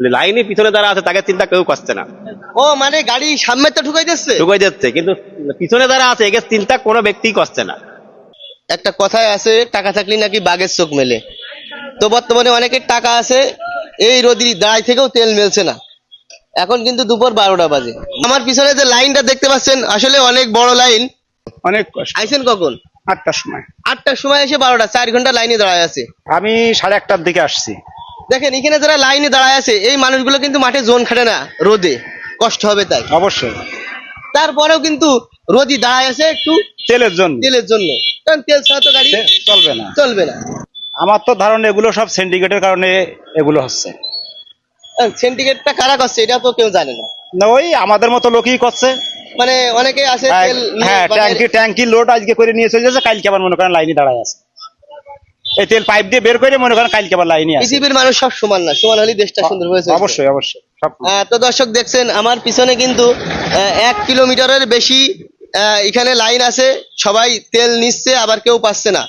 লাইনে পিছনে যারা আছে তাকে চিন্তা কেউ করছে না। ও মানে গাড়ি সামনে তো ঢুকাই দিচ্ছে। ঢুকাই যাচ্ছে, কিন্তু পিছনে যারা আছে একে চিন্তা কোনো ব্যক্তি করছে না। একটা কথায় আছে, টাকা থাকলে নাকি বাঘের চোখ মেলে। তো বর্তমানে অনেকের টাকা আছে, এই রোদি দাঁড়াই থেকেও তেল মেলছে না। এখন কিন্তু দুপুর 12টা বাজে। আমার পিছনে যে লাইনটা দেখতে পাচ্ছেন আসলে অনেক বড় লাইন। অনেক কষ্ট। আইছেন কখন? 8টার সময়। 8টার সময় এসে 12টা, 4 ঘন্টা লাইনে দাঁড়ায় আছে। আমি 1:30টার দিকে আসছি। দেখেন এখানে যারা লাইনে দাঁড়ায় আছে এই মানুষগুলো কিন্তু মাঠে জোন খাটে না, রোদে কষ্ট হবে তাই। অবশ্যই তারপরেও কিন্তু রোদি দাঁড়ায় আছে একটু তেলের জন্য। তেলের জন্য, কারণ তেল ছাড়া তো গাড়ি চলবে না। চলবে না। আমার তো ধারণা এগুলো সব সিন্ডিকেটের কারণে এগুলো হচ্ছে। সিন্ডিকেটটা কারা করছে এটা তো কেউ জানে না। না, ওই আমাদের মতো লোকই করছে। মানে অনেকে আছে তেল হ্যাঁ, ট্যাঙ্কি লোড আজকে করে নিয়ে চলে যাচ্ছে, কালকে আবার মনে করেন লাইনে দাঁড়ায় আছে। এই তেল পাইপ দিয়ে বের করে মনে করেন কালকে আবার লাইনে আছে। পৃথিবীর মানুষ সব সমান না, সমান হলে দেশটা সুন্দর হয়েছে। অবশ্যই অবশ্যই সব। তো দর্শক দেখছেন আমার পিছনে কিন্তু 1 কিলোমিটারের বেশি এখানে লাইন আছে, সবাই তেল নিচ্ছে আবার কেউ পাচ্ছে না।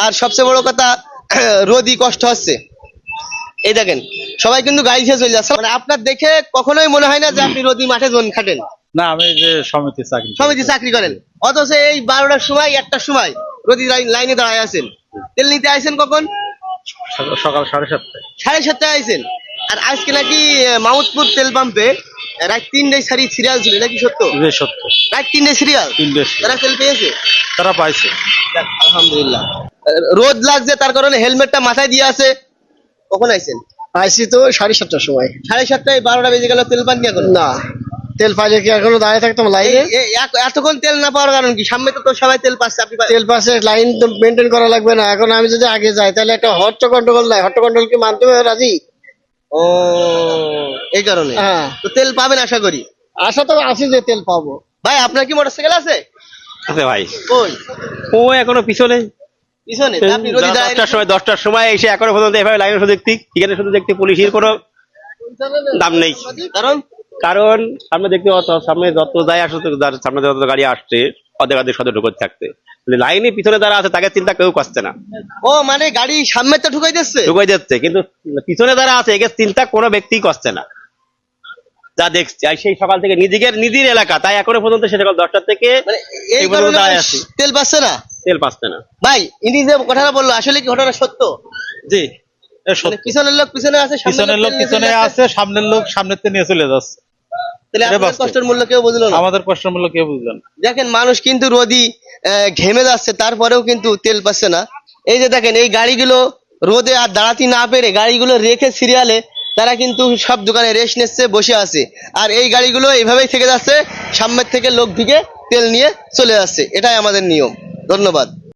আর সবচেয়ে বড় কথা রোদই কষ্ট হচ্ছে। এই দেখেন সবাই কিন্তু গাড়ি ছেড়ে চলে যাচ্ছে। মানে আপনার দেখে কখনোই মনে হয় না যে আপনি রোদি মাঠে জোন খাটেন। না, আমি যে সমিতি চাকরি করেন, অথচ এই 12টার সময় 1টার সময় রোদি লাইনে দাঁড়ায় আছেন। তেল নিতে আইছেন কখন? সকাল 7:30। 7:30 আইছেন। আর আজকে নাকি মাহমুদপুর তেল পাম্পে রাত 3টায় সারি সিরিয়াল ছিল, নাকি সত্য? সত্য। রাত 3টায় সিরিয়াল, তারা তেল পেয়েছে, তারা পাইছে। আলহামদুলিল্লাহ। রোদ লাগছে তার কারণে হেলমেটটা মাথায় দিয়ে আছে। কখন আইছেন? আইসি তো 7:30টার সময়। 7:30, 12টা বেজে গেল, তেল পান কি এখন? না, তেল পাইলে কি এখনো দাঁড়িয়ে থাকতাম লাইনে? এতক্ষণ তেল না পাওয়ার কারণ কি? সামনে তো সবাই তেল পাচ্ছে, আপনি তেল পাশে লাইন তো মেনটেন করা লাগবে না? এখন আমি যদি আগে যাই তাহলে একটা হট্ট কন্ট্রোল নাই, হট্ট কন্ট্রোল কি মানতে হবে রাজি? ও এই কারণে। হ্যাঁ, তো তেল পাবেন আশা করি। আশা তো আছি যে তেল পাবো। ভাই আপনার কি মোটরসাইকেল আছে? আছে ভাই। কই? ও এখনো পিছনে। পিছনে? আপনি রোদি দাঁড়ায় 10টার সময় এসে এখনো পর্যন্ত এভাবে লাইনে শুধু দেখছি, এখানে শুধু দেখছি পুলিশের কোনো দাম নেই। কারণ সামনে যত যাই আসতে, সামনে যত গাড়ি আসছে অর্ধেক সাথে ঢুকতে থাকতে, লাইনে পিছনে যারা আছে তাকে চিন্তা কেউ করছে না। ও মানে গাড়ি সামনে তো ঢুকাই দিচ্ছে, ঢুকাই যাচ্ছে, কিন্তু পিছনে যারা আছে একে চিন্তা কোনো ব্যক্তি করছে না। যা দেখছি আর সেই সকাল থেকে নিজের এলাকা, তাই এখনো পর্যন্ত সে সকাল 10টা থেকে এই কারণে তেল পাচ্ছে না। তেল পাচ্ছে না। ভাই ইনি যে কথাটা বললো আসলে কি ঘটনা সত্য? জি, মানে পিছনের লোক পিছনে আছে, পিছনের লোক পিছনে আছে, সামনের লোক সামনের থেকে নিয়ে চলে যাচ্ছে। তাহলে আপনার কষ্টের মূল্য কেউ বুঝলো না। আমাদের কষ্টের মূল্য কেউ বুঝলো না। দেখেন মানুষ কিন্তু রোদি ঘেমে যাচ্ছে, তারপরেও কিন্তু তেল পাচ্ছে না। এই যে দেখেন এই গাড়িগুলো রোদে আর দাঁড়াতে না পেরে গাড়িগুলো রেখে সিরিয়ালে তারা কিন্তু সব দোকানে রেস্ট নিচ্ছে, বসে আছে। আর এই গাড়িগুলো এইভাবেই থেকে যাচ্ছে, সামনের থেকে লোক ঢুকে তেল নিয়ে চলে যাচ্ছে। এটাই আমাদের নিয়ম। ধন্যবাদ।